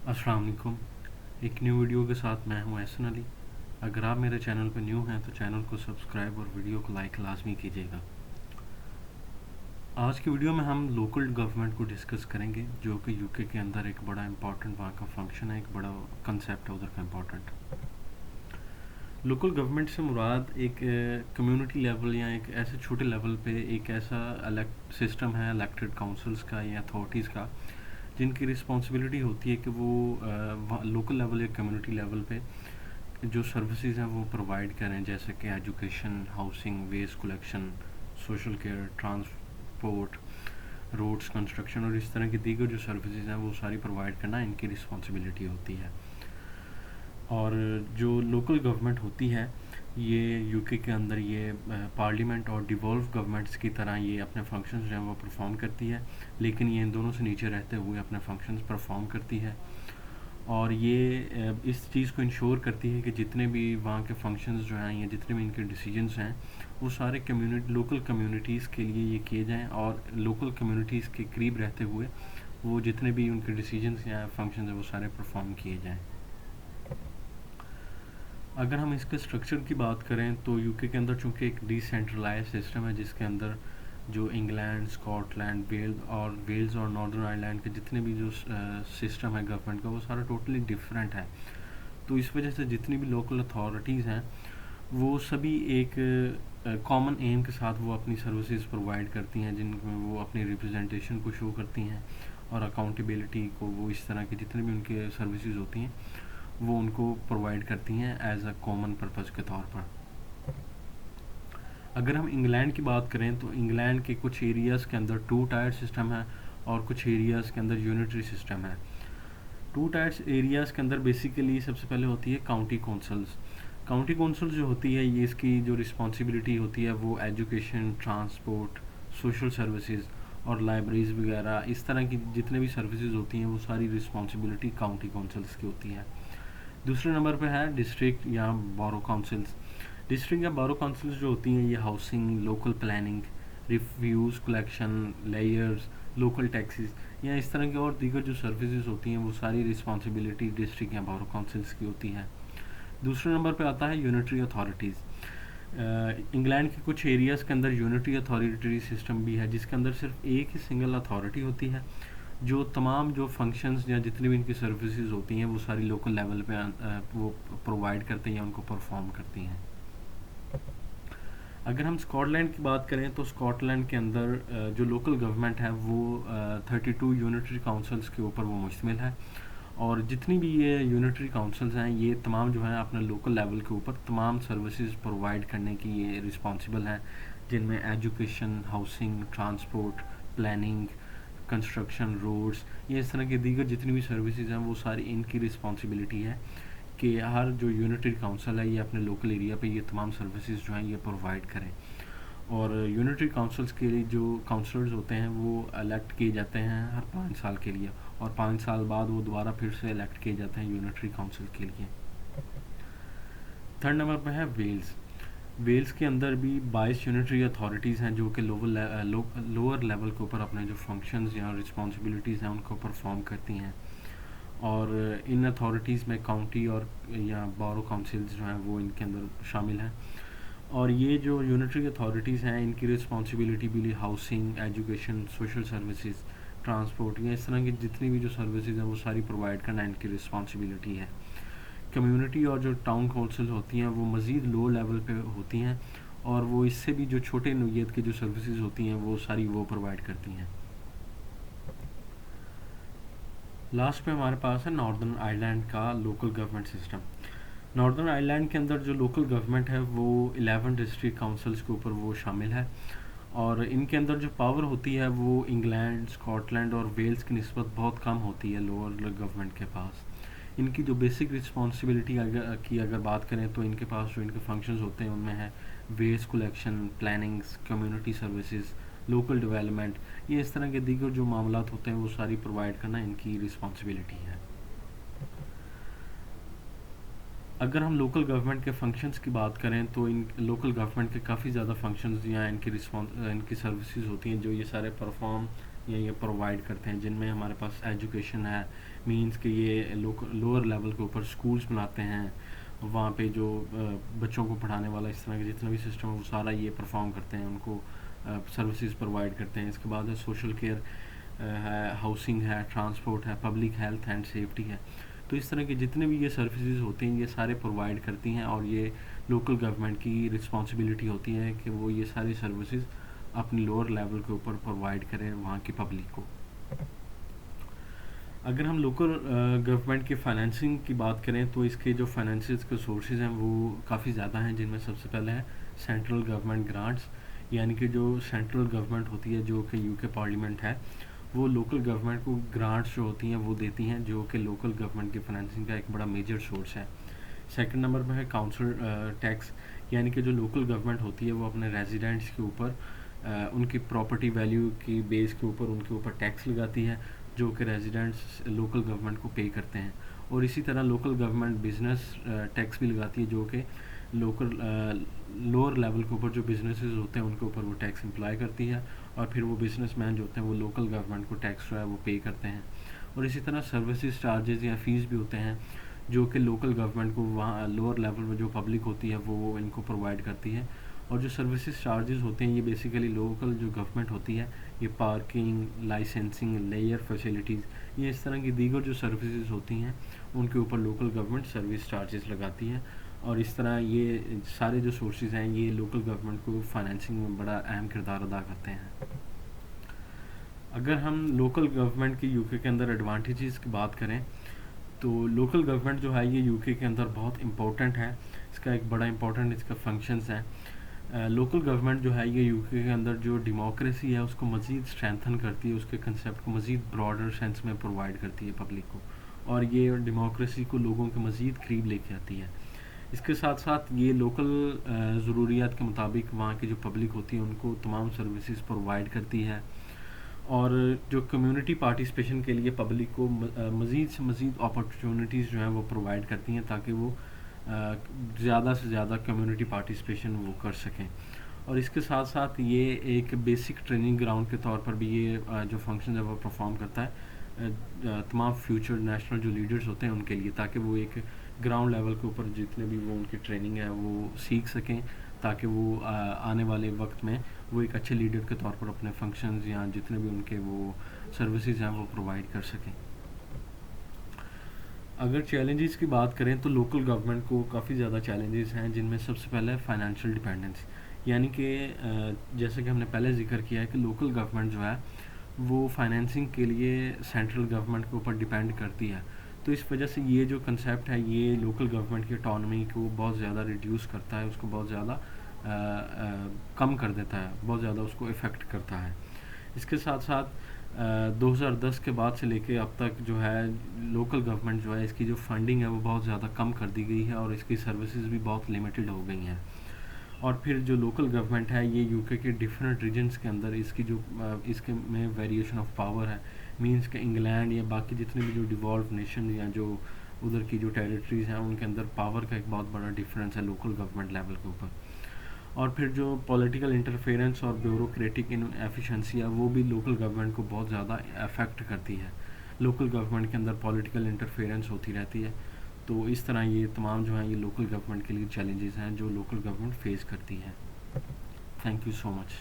अस्सलाम वालेकुम। एक न्यू वीडियो के साथ मैं हूं एहसन अली। अगर आप मेरे चैनल पर न्यू हैं तो चैनल को सब्सक्राइब और वीडियो को लाइक लाजमी कीजिएगा। आज की वीडियो में हम लोकल गवर्नमेंट को डिस्कस करेंगे, जो कि यूके के अंदर एक बड़ा इम्पॉर्टेंट वहाँ का फंक्शन है, एक बड़ा कंसेप्ट है उधर का इम्पॉर्टेंट। लोकल गवर्नमेंट से मुराद एक कम्युनिटी लेवल या एक ऐसे छोटे लेवल पे एक ऐसा सिस्टम है इलेक्टेड काउंसिल्स का या अथॉरिटीज़ का, जिनकी रिस्पॉन्सिबिलिटी होती है कि वो लोकल लेवल या कम्युनिटी लेवल पे जो सर्विसेज हैं वो प्रोवाइड करें, जैसे कि education, housing, waste collection, social care, transport, roads construction और इस तरह की दीगर जो सर्विसेज हैं वो सारी प्रोवाइड करना इनकी रिस्पॉन्सिबिलिटी होती है। और जो लोकल गवर्नमेंट होती है ये यूके के अंदर ये पार्लियामेंट और डिवॉल्व गवर्नमेंट्स की तरह ये अपने फंक्शंस जो हैं वो परफॉर्म करती है, लेकिन ये इन दोनों से नीचे रहते हुए अपने फंक्शंस परफॉर्म करती है। और ये इस चीज़ को इंश्योर करती है कि जितने भी वहाँ के फंक्शंस जो हैं या जितने भी इनके डिसीजंस हैं वो सारे लोकल कम्युनिटीज़ के लिए ये किए जाएं और लोकल कम्युनिटीज़ के करीब रहते हुए वो जितने भी उनके डिसीजंस या फंक्शंस हैं वो सारे परफॉर्म किए जाएं। अगर हम इसके स्ट्रक्चर की बात करें तो यूके के अंदर चूँकि एक डिसेंट्रलाइज सिस्टम है, जिसके अंदर जो इंग्लैंड, स्कॉटलैंड, वेल्स और नॉर्दर्न आयरलैंड के जितने भी जो सिस्टम है गवर्नमेंट का वो सारा टोटली डिफरेंट है। तो इस वजह से जितनी भी लोकल अथॉरिटीज़ हैं वो सभी एक कॉमन एम के साथ वो अपनी सर्विसेज प्रोवाइड करती हैं, जिनमें वो अपनी रिप्रेजेंटेशन को शो करती हैं और अकाउंटेबिलिटी को वो इस तरह की जितने भी उनके सर्विसेज होती हैं वो उनको प्रोवाइड करती हैं एज अ कॉमन पर्पज़ के तौर पर। अगर हम इंग्लैंड की बात करें तो इंग्लैंड के कुछ एरियाज़ के अंदर टू टायर सिस्टम है और कुछ एरियाज़ के अंदर यूनिटरी सिस्टम है। टू टायर्स एरियाज़ के अंदर बेसिकली सबसे पहले होती है काउंटी काउंसिल्स। काउंटी काउंसिल जो होती है ये इसकी जो रिस्पॉन्सिबिलिटी होती है वो एजुकेशन, ट्रांसपोर्ट, सोशल सर्विसेज और लाइब्रेरीज़ वगैरह इस तरह की जितने भी सर्विसेज होती हैं वो सारी रिस्पॉन्सिबिलिटी काउंटी काउंसिल्स की होती है। दूसरे नंबर पे है डिस्ट्रिक्ट या बारो काउंसिल्स। डिस्ट्रिक्ट या बारो काउंसिल्स जो होती हैं ये housing, local planning, reviews collection, layers, local taxes या इस तरह की और दीगर जो सर्विसेज होती हैं वो सारी रिस्पॉन्सिबिलिटी डिस्ट्रिक्ट या बारो काउंसिल्स की होती है। दूसरे नंबर पे आता है यूनिटरी अथॉरिटीज़। इंग्लैंड के कुछ एरियाज़ के अंदर यूनिटरी अथॉरिटी सिस्टम भी है, जिसके अंदर सिर्फ एक ही सिंगल अथॉरिटी होती है जो तमाम जो फंक्शंस या जितनी भी इनकी सर्विसेज होती हैं वो सारी लोकल लेवल पे वो प्रोवाइड करते हैं या उनको परफॉर्म करती हैं। अगर हम स्कॉटलैंड की बात करें तो स्कॉटलैंड के अंदर जो लोकल गवर्नमेंट है वो 32 यूनिटरी काउंसिल्स के ऊपर वो मुश्तमिल है और जितनी भी ये यूनिटरी काउंसिल्स हैं ये तमाम जो हैं अपने लोकल लेवल के ऊपर तमाम सर्विसेज प्रोवाइड करने की ये रिस्पॉन्सिबल हैं, जिनमें education, housing, transport, planning, construction, roads ये इस तरह की दीगर जितनी भी सर्विसेज हैं वो सारी इनकी रिस्पॉन्सिबिलिटी है कि हर जो यूनिटरी काउंसिल है ये अपने लोकल एरिया पे ये तमाम सर्विसेज जो हैं ये प्रोवाइड करें। और यूनिटरी काउंसिल्स के लिए जो काउंसलर्स होते हैं वो इलेक्ट किए जाते हैं हर 5 साल के लिए और 5 साल बाद वो दोबारा फिर से इलेक्ट किए जाते हैं यूनिटरी काउंसिल के लिए। थर्ड नंबर पर है वेल्स। वेल्स के अंदर भी 22 यूनिटरी अथॉरिटीज़ हैं जो कि लोअर लेवल के ऊपर अपने जो फंक्शंस या रिस्पॉन्सिबिलिटीज़ हैं उनको परफॉर्म करती हैं और इन अथॉरिटीज़ में काउंटी और या बारो काउंसिल्स जो हैं वो इनके अंदर शामिल हैं। और ये जो यूनिटरी अथॉरिटीज़ हैं इनकी रिस्पॉन्सिबिलिटी भी housing, education, social services, transport या इस तरह की जितनी भी जो सर्विसेज हैं वो सारी प्रोवाइड करना इनकी रिस्पॉन्सिबिलिटी है। कम्युनिटी और जो टाउन काउंसिल होती हैं वो मज़ीद लो लेवल पे होती हैं और वो इससे भी जो छोटे नोयत की जो सर्विसेज होती हैं वो सारी वो प्रोवाइड करती हैं। लास्ट पे हमारे पास है नॉर्दर्न आयरलैंड का local government system. Northern Ireland के अंदर जो लोकल गवर्नमेंट है वो 11 डिस्ट्रिक्ट काउंसिल्स के ऊपर वो शामिल है और इनके अंदर जो पावर होती है वो इंग्लैंड, स्कॉटलैंड और वेल्स की निस्बत बहुत कम होती है लोअर गवर्नमेंट के पास। इनकी जो बेसिक रिस्पॉन्सिबिलिटी अगर बात करें तो इनके पास जो इनके फंक्शंस होते हैं उनमें है waste collection, plannings, community services, local development ये इस तरह के दीगर जो मामलात होते हैं वो सारी प्रोवाइड करना इनकी रिस्पॉन्सिबिलिटी है। अगर हम लोकल गवर्नमेंट के फंक्शंस की बात करें तो इन लोकल गवर्नमेंट के काफ़ी ज़्यादा फंक्शंस या इनकी सर्विसेज होती हैं जो ये सारे परफॉर्म یا یہ پرووائڈ کرتے ہیں، جن میں ہمارے پاس ایجوکیشن ہے، مینس کہ یہ لوور لیول کے اوپر اسکولس بناتے ہیں، وہاں پہ جو بچوں کو پڑھانے والا اس طرح کے جتنا بھی سسٹم ہے وہ سارا یہ پرفارم کرتے ہیں، ان کو سروسز پرووائڈ کرتے ہیں. اس کے بعد ہے سوشل کیئر ہے، ہاؤسنگ ہے، ٹرانسپورٹ ہے، پبلک ہیلتھ اینڈ سیفٹی ہے. تو اس طرح کے جتنے بھی یہ سروسز ہوتے ہیں یہ سارے پرووائڈ کرتی ہیں، اور یہ لوکل گورنمنٹ کی رسپانسبلٹی ہوتی ہے کہ وہ یہ ساری سروسز اپنی لوور لیول کے اوپر پرووائڈ کریں وہاں کی پبلک کو. اگر ہم لوکل گورنمنٹ کے فائنینسنگ کی بات کریں تو اس کے جو فائنینسز کے سورسز ہیں وہ کافی زیادہ ہیں، جن میں سب سے پہلے ہے سینٹرل گورنمنٹ گرانٹس، یعنی کہ جو سینٹرل گورنمنٹ ہوتی ہے جو کہ یو کے پارلیمنٹ ہے، وہ لوکل گورنمنٹ کو گرانٹس جو ہوتی ہیں وہ دیتی ہیں، جو کہ لوکل گورنمنٹ کی فائنینسنگ کا ایک بڑا میجر سورس ہے. سیکنڈ نمبر پہ ہے کاؤنسل ٹیکس، یعنی کہ جو لوکل گورنمنٹ ہوتی ہے وہ اپنے ریزیڈنٹس کے اوپر ان کی پراپرٹی ویلیو کی بیس کے اوپر ان کے اوپر ٹیکس لگاتی ہے، جو کہ ریزیڈنٹس لوکل گورنمنٹ کو پے کرتے ہیں. اور اسی طرح لوکل گورنمنٹ بزنس ٹیکس بھی لگاتی ہے، جو کہ لوکل لوور لیول کے اوپر جو بزنسز ہوتے ہیں ان کے اوپر وہ ٹیکس امپلائی کرتی ہے، اور پھر وہ بزنس مین جو ہوتے ہیں وہ لوکل گورنمنٹ کو ٹیکس جو ہے وہ پے کرتے ہیں. اور اسی طرح سروسز چارجز یا فیس بھی ہوتے ہیں جو کہ لوکل گورنمنٹ کو وہاں لوور لیول میں جو پبلک ہوتی ہے وہ ان کو پرووائڈ کرتی ہے. اور جو سروسز چارجز ہوتے ہیں یہ بیسیکلی لوکل جو گورنمنٹ ہوتی ہے یہ پارکنگ، لائسنسنگ، لیئر فیسلٹیز، یہ اس طرح کی دیگر جو سروسز ہوتی ہیں ان کے اوپر لوکل گورنمنٹ سروس چارجز لگاتی ہے. اور اس طرح یہ سارے جو سورسز ہیں یہ لوکل گورنمنٹ کو فائنینسنگ میں بڑا اہم کردار ادا کرتے ہیں. اگر ہم لوکل گورنمنٹ کی یو کے اندر ایڈوانٹیجز کی بات کریں تو لوکل گورنمنٹ جو ہے یہ یو کے اندر بہت امپورٹنٹ ہے، اس کا ایک بڑا امپورٹنٹ اس کا فنکشنز ہیں. لوکل گورنمنٹ جو ہے یہ یو کے اندر جو ڈیموکریسی ہے اس کو مزید اسٹرینتھن کرتی ہے، اس کے کنسیپٹ کو مزید براڈر سینس میں پرووائڈ کرتی ہے پبلک کو، اور یہ ڈیموکریسی کو لوگوں کے مزید قریب لے کے آتی ہے. اس کے ساتھ ساتھ یہ لوکل ضروریات کے مطابق وہاں کی جو پبلک ہوتی ہے ان کو تمام سروسز پرووائڈ کرتی ہے، اور جو کمیونٹی پارٹیسپیشن کے لیے پبلک کو مزید سے مزید اپرچونیٹیز جو ہیں وہ پرووائڈ کرتی ہیں تاکہ وہ زیادہ سے زیادہ کمیونٹی پارٹیسپیشن وہ کر سکیں. اور اس کے ساتھ ساتھ یہ ایک بیسک ٹریننگ گراؤنڈ کے طور پر بھی یہ جو فنکشن ہے وہ پرفارم کرتا ہے تمام فیوچر نیشنل جو لیڈرز ہوتے ہیں ان کے لیے، تاکہ وہ ایک گراؤنڈ لیول کے اوپر جتنے بھی وہ ان کی ٹریننگ ہے وہ سیکھ سکیں، تاکہ وہ آنے والے وقت میں وہ ایک اچھے لیڈر کے طور پر اپنے فنکشنز یا جتنے بھی ان کے وہ سروسز ہیں وہ پرووائڈ کر سکیں. اگر چیلنجز کی بات کریں تو لوکل گورنمنٹ کو کافی زیادہ چیلنجز ہیں، جن میں سب سے پہلے ہے فائنینشیل ڈیپینڈنس، یعنی کہ جیسے کہ ہم نے پہلے ذکر کیا ہے کہ لوکل گورنمنٹ جو ہے وہ فائنینسنگ کے لیے سینٹرل گورنمنٹ کے اوپر ڈیپینڈ کرتی ہے. تو اس وجہ سے یہ جو کنسیپٹ ہے یہ لوکل گورنمنٹ کی اٹانومی کو بہت زیادہ ریڈیوس کرتا ہے، اس کو بہت زیادہ کم کر دیتا ہے، بہت زیادہ اس کو افیکٹ کرتا ہے. اس کے ساتھ ساتھ 2010 کے بعد سے لے کے اب تک جو ہے لوکل گورنمنٹ جو ہے اس کی جو فنڈنگ ہے وہ بہت زیادہ کم کر دی گئی ہے، اور اس کی سروسز بھی بہت لمیٹڈ ہو گئی ہیں. اور پھر جو لوکل گورنمنٹ ہے یہ یو کے ڈفرینٹ ریجنس کے اندر اس کی جو اس کے میں ویریشن آف پاور ہے، مینس کہ انگلینڈ یا باقی جتنے بھی جو ڈیوالو نیشن یا جو ادھر کی جو ٹیریٹریز ہیں ان کے اندر پاور کا ایک بہت بڑا ڈفرینس ہے لوکل گورنمنٹ لیول کے اوپر. اور پھر جو پولیٹیکل انٹرفیرنس اور بیوروکریٹک ایفیشنسی ہے وہ بھی لوکل گورنمنٹ کو بہت زیادہ افیکٹ کرتی ہے. لوکل گورنمنٹ کے اندر پولیٹیکل انٹرفیرنس ہوتی رہتی ہے. تو اس طرح یہ تمام جو ہیں یہ لوکل گورنمنٹ کے لیے چیلنجز ہیں جو لوکل گورنمنٹ فیس کرتی ہے. Thank you so much.